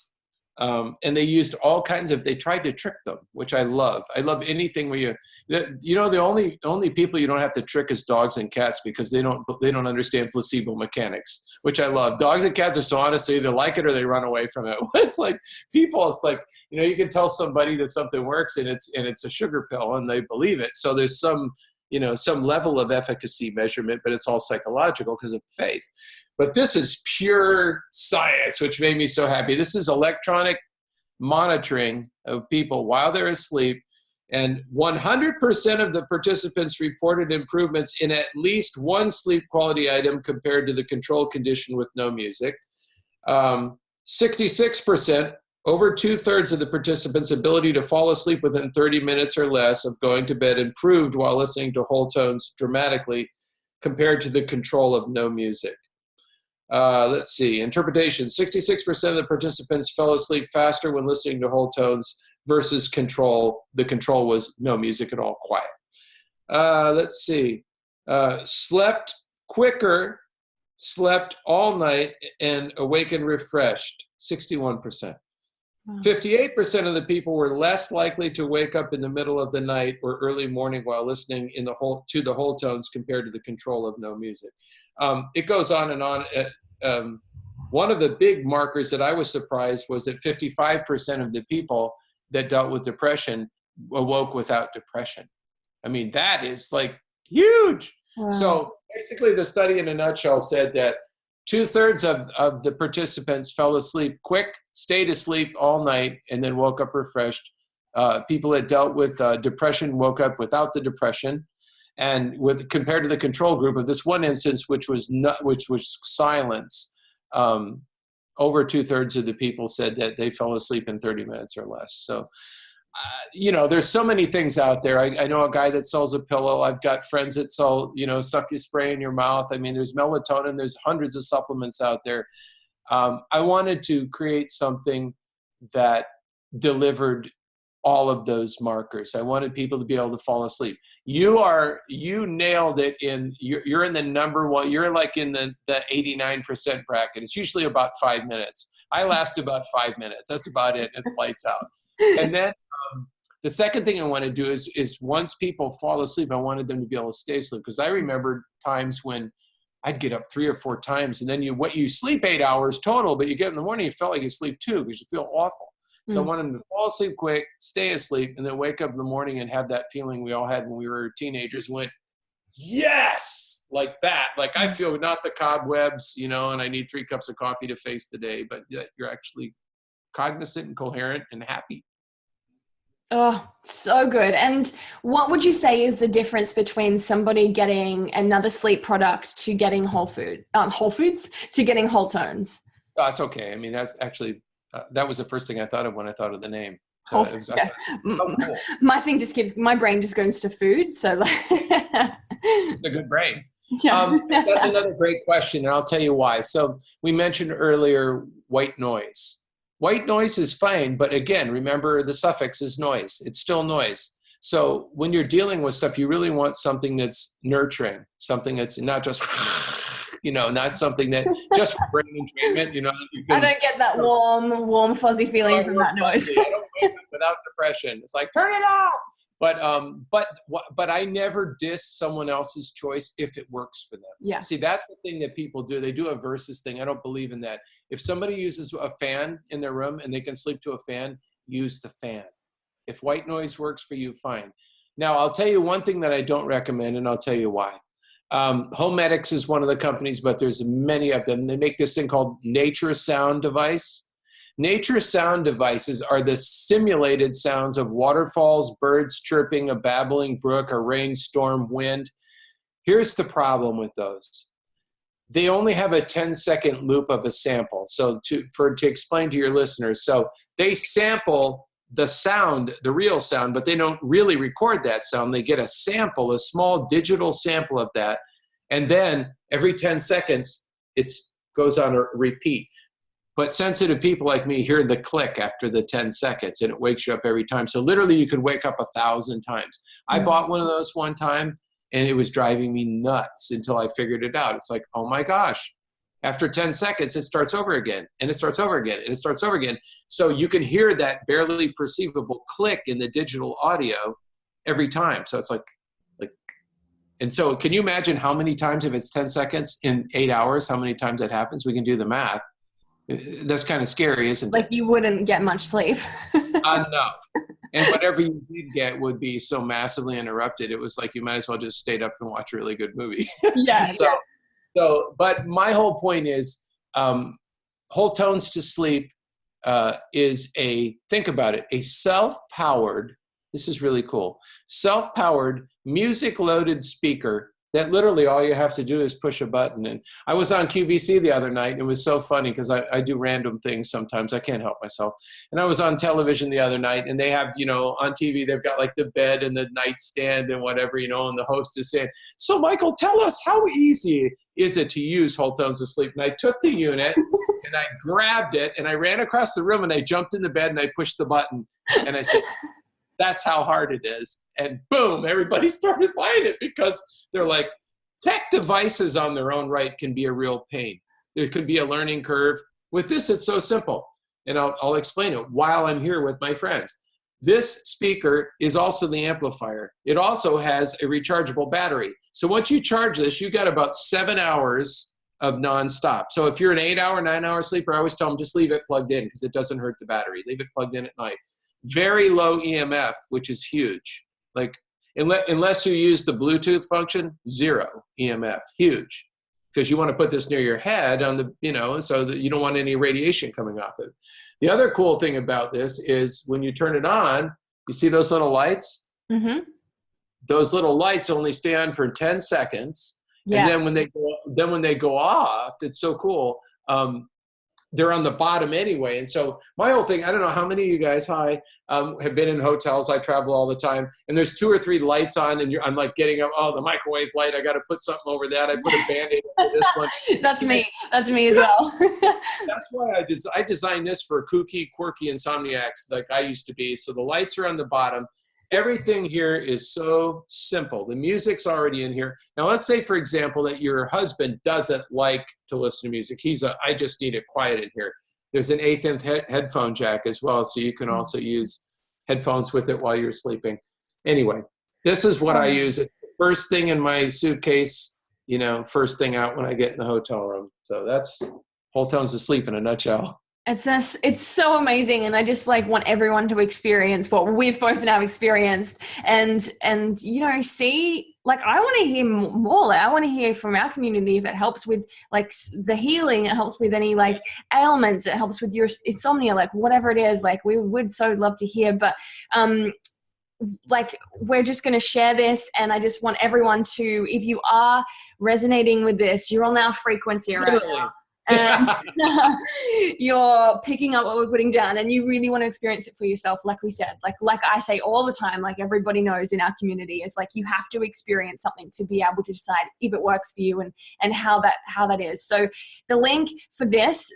And they used all kinds of, they tried to trick them, which I love. I love anything where the only people you don't have to trick is dogs and cats, because they don't understand placebo mechanics, which I love. Dogs and cats are so honest, they either like it or they run away from it. It's like people, it's like, you can tell somebody that something works and it's a sugar pill and they believe it. So there's some level of efficacy measurement, but it's all psychological because of faith. But this is pure science, which made me so happy. This is electronic monitoring of people while they're asleep, and 100% of the participants reported improvements in at least one sleep quality item compared to the control condition with no music. 66%, over 2/3 of the participants' ability to fall asleep within 30 minutes or less of going to bed improved while listening to Wholetones dramatically compared to the control of no music. Let's see, interpretation. 66% of the participants fell asleep faster when listening to Wholetones versus control. The control was no music at all, quiet. Let's see, slept quicker, slept all night, and awakened refreshed, 61%. Wow. 58% of the people were less likely to wake up in the middle of the night or early morning while listening to the Wholetones compared to the control of no music. It goes on and on. One of the big markers that I was surprised was that 55% of the people that dealt with depression awoke without depression. I mean, that is like huge. Wow. So basically the study in a nutshell said that 2/3 of the participants fell asleep quick, stayed asleep all night, and then woke up refreshed. People that dealt with depression woke up without the depression. And compared to the control group of this one instance, which was silence, over 2/3 of the people said that they fell asleep in 30 minutes or less. So, there's so many things out there. I know a guy that sells a pillow. I've got friends that sell, stuff you spray in your mouth. I mean, there's melatonin. There's hundreds of supplements out there. I wanted to create something that delivered all of those markers. I wanted people to be able to fall asleep. You nailed it. You're in the number one. You're like in the 89% bracket. It's usually about 5 minutes. I last about 5 minutes. That's about it. It's lights out. And then the second thing I want to do is once people fall asleep, I wanted them to be able to stay asleep. Because I remember times when I'd get up 3 or 4 times, and then you sleep 8 hours total, but you get up in the morning, you felt like you sleep 2 because you feel awful. So I wanted them to fall asleep quick, stay asleep, and then wake up in the morning and have that feeling we all had when we were teenagers, went, yes, like that. Like I feel not the cobwebs, and I need 3 cups of coffee to face the day, but you're actually cognizant and coherent and happy. Oh, so good. And what would you say is the difference between somebody getting another sleep product to getting Whole Foods to getting Wholetones? Oh, it's okay. I mean, that's actually, that was the first thing I thought of when I thought of the name. So cool. My brain just goes to food. So it's a good brain. Yeah. That's another great question, and I'll tell you why. So we mentioned earlier white noise. White noise is fine, but again, remember the suffix is noise. It's still noise. So when you're dealing with stuff, you really want something that's nurturing, something that's not just, not something that just for brain entrainment, I don't get that warm, fuzzy feeling from that noise. I don't wake up without depression. It's like, turn it off. But I never diss someone else's choice if it works for them. Yeah. See, that's the thing that people do. They do a versus thing. I don't believe in that. If somebody uses a fan in their room and they can sleep to a fan, use the fan. If white noise works for you, fine. Now, I'll tell you one thing that I don't recommend, and I'll tell you why. Homedics is one of the companies, but there's many of them. They make this thing called Nature Sound device. Nature sound devices are the simulated sounds of waterfalls, birds chirping, a babbling brook, a rainstorm, wind. Here's the problem with those. They only have a 10-second loop of a sample. So to explain to your listeners, so they sample the sound, the real sound, but they don't really record that sound. They get a sample, a small digital sample of that, and then every 10 seconds, it goes on a repeat. But sensitive people like me hear the click after the 10 seconds, and it wakes you up every time. So literally, you could wake up 1,000 times. I bought one of those one time, and it was driving me nuts until I figured it out. It's like, oh my gosh. After 10 seconds, it starts over again, and it starts over again, and it starts over again. So you can hear that barely perceivable click in the digital audio every time. So it's like, and so can you imagine how many times, if it's 10 seconds in 8 hours, how many times that happens? We can do the math. That's kind of scary, isn't it? Like you wouldn't get much sleep. No. And whatever you did get would be so massively interrupted. It was like you might as well just stayed up and watch a really good movie. Yeah. But my whole point is Wholetones to sleep is think about it, a self-powered, this is really cool, self-powered music-loaded speaker that literally all you have to do is push a button. And I was on QVC the other night, and it was so funny because I do random things sometimes. I can't help myself. And I was on television the other night, and they have, you know, on TV, they've got like the bed and the nightstand and whatever, you know, and the host is saying, so Michael, tell us, how easy is it to use Wholetones to sleep? And I took the unit and I grabbed it and I ran across the room and I jumped in the bed and I pushed the button. And I said, that's how hard it is. And boom, everybody started buying it because they're like, tech devices on their own right can be a real pain. There could be a learning curve. With this, it's so simple. And I'll explain it while I'm here with my friends. This speaker is also the amplifier. It also has a rechargeable battery. So once you charge this, you got about 7 hours of nonstop. So if you're an 8-hour, 9-hour sleeper, I always tell them just leave it plugged in because it doesn't hurt the battery. Leave it plugged in at night. Very low EMF, which is huge. Like unless you use the Bluetooth function, 0 EMF, huge. Because you want to put this near your head on the, you know, so that you don't want any radiation coming off it. The other cool thing about this is when you turn it on, you see those little lights? Mm-hmm. Those little lights only stay on for 10 seconds. Yeah. And then when they go off, it's so cool. They're on the bottom anyway. And so my whole thing, I don't know how many of you guys, have been in hotels. I travel all the time. And there's 2 or 3 lights on and I'm like getting up, oh, the microwave light, I got to put something over that. I put a Band-Aid over this one. That's me as well. That's why I designed this for kooky, quirky insomniacs like I used to be. So the lights are on the bottom. Everything here is so simple. The music's already in here. Now, let's say, for example, that your husband doesn't like to listen to music. I just need it quiet in here. There's an 1/8" headphone jack as well, so you can also use headphones with it while you're sleeping. Anyway, this is what I use. It's the first thing in my suitcase, you know, first thing out when I get in the hotel room. So that's Wholetones Asleep in a nutshell. It's so amazing, and I just like want everyone to experience what we've both now experienced, and you know, see, like I want to hear more. Like, I want to hear from our community if it helps with like the healing, it helps with any like ailments, it helps with your insomnia, like whatever it is. Like we would so love to hear, but like we're just going to share this, and I just want everyone to, if you are resonating with this, you're on our frequency right now. And you're picking up what we're putting down and you really want to experience it for yourself. Like we said, like I say all the time, like everybody knows in our community, is like you have to experience something to be able to decide if it works for you and how that is. So the link for this,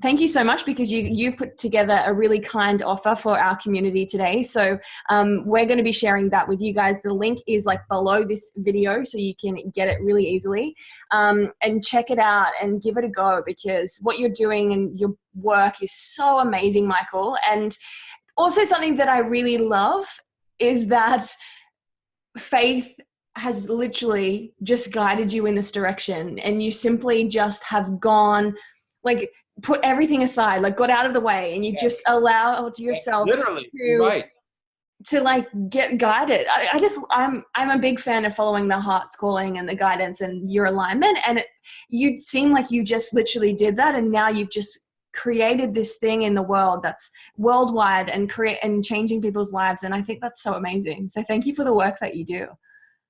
thank you so much, because you've put together a really kind offer for our community today. So we're going to be sharing that with you guys. The link is like below this video, so you can get it really easily, and check it out and give it a go, because what you're doing and your work is so amazing, Michael. And also something that I really love is that faith has literally just guided you in this direction, and you simply just have gone, like, put everything aside, like got out of the way, and you just allow yourself to like get guided. I'm a big fan of following the heart's calling and the guidance and your alignment. And you seem like you just literally did that. And now you've just created this thing in the world that's worldwide and changing people's lives. And I think that's so amazing. So thank you for the work that you do.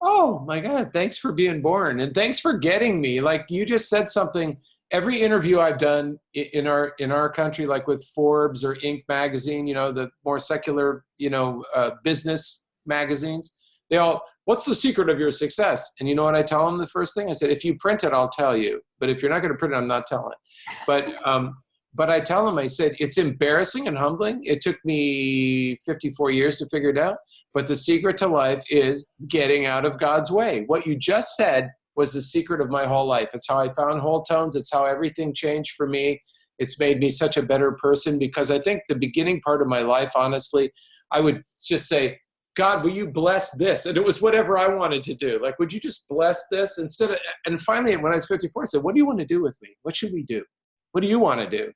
Oh my God. Thanks for being born. And thanks for getting me. Like you just said something. Every interview I've done in our country, like with Forbes or Inc. magazine, you know, the more secular, you know, business magazines, they all, what's the secret of your success? And you know what I tell them? The first thing I said, if you print it, I'll tell you. But if you're not going to print it, I'm not telling. But I tell them, I said, it's embarrassing and humbling. It took me 54 years to figure it out. But the secret to life is getting out of God's way. What you just said was the secret of my whole life. It's how I found Wholetones. It's how everything changed for me. It's made me such a better person, because I think the beginning part of my life, honestly, I would just say, God, will you bless this? And it was whatever I wanted to do. Like, would you just bless this instead of, and finally, when I was 54, I said, what do you want to do with me? What should we do? What do you want to do?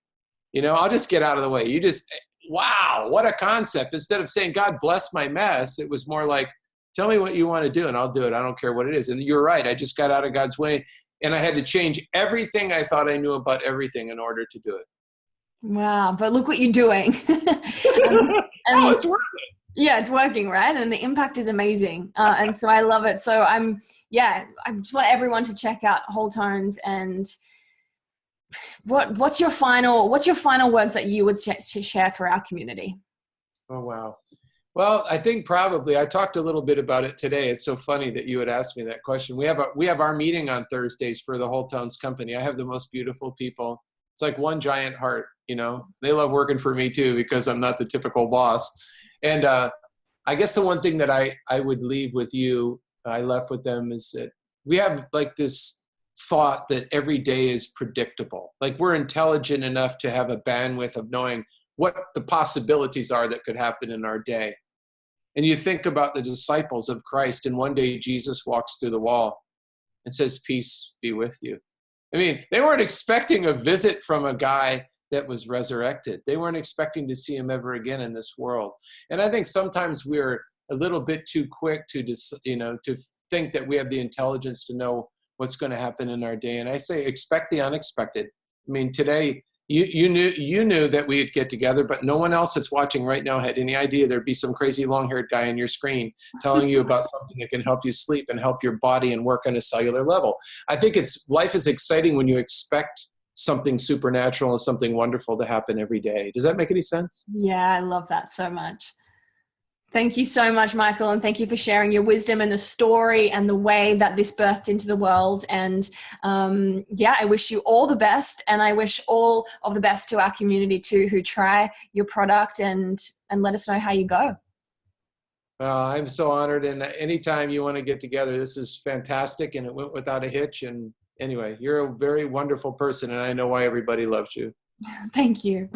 You know, I'll just get out of the way. You just, wow, what a concept. Instead of saying, God, bless my mess, it was more like, tell me what you want to do and I'll do it. I don't care what it is. And you're right. I just got out of God's way, and I had to change everything I thought I knew about everything in order to do it. Wow. But look what you're doing. Oh, it's worth it. Yeah, it's working, right? And the impact is amazing. And so I love it. So I just want everyone to check out Wholetones. And what's your final words that you would share for our community? Oh, wow. Well, I think probably I talked a little bit about it today. It's so funny that you would ask me that question. We have our meeting on Thursdays for the Wholetones company. I have the most beautiful people. It's like one giant heart, you know. They love working for me too because I'm not the typical boss. And I guess the one thing that I would leave with you, I left with them, is that we have like this thought that every day is predictable. Like we're intelligent enough to have a bandwidth of knowing what the possibilities are that could happen in our day. And you think about the disciples of Christ, and one day Jesus walks through the wall and says, "Peace be with you." I mean, they weren't expecting a visit from a guy that was resurrected. They weren't expecting to see him ever again in this world. And I think sometimes we're a little bit too quick to to think that we have the intelligence to know what's going to happen in our day. And I say, expect the unexpected. I mean, today you knew that we'd get together, but no one else that's watching right now had any idea there'd be some crazy long-haired guy on your screen telling you about something that can help you sleep and help your body and work on a cellular level. I think life is exciting when you expect something supernatural and something wonderful to happen every day. Does that make any sense? Yeah, I love that so much. Thank you so much, Michael, and thank you for sharing your wisdom and the story and the way that this birthed into the world. And I wish you all the best, and I wish all of the best to our community too, who try your product and let us know how you go. I'm so honored, and anytime you want to get together, this is fantastic, and it went without a hitch. And anyway, you're a very wonderful person, and I know why everybody loves you. Thank you.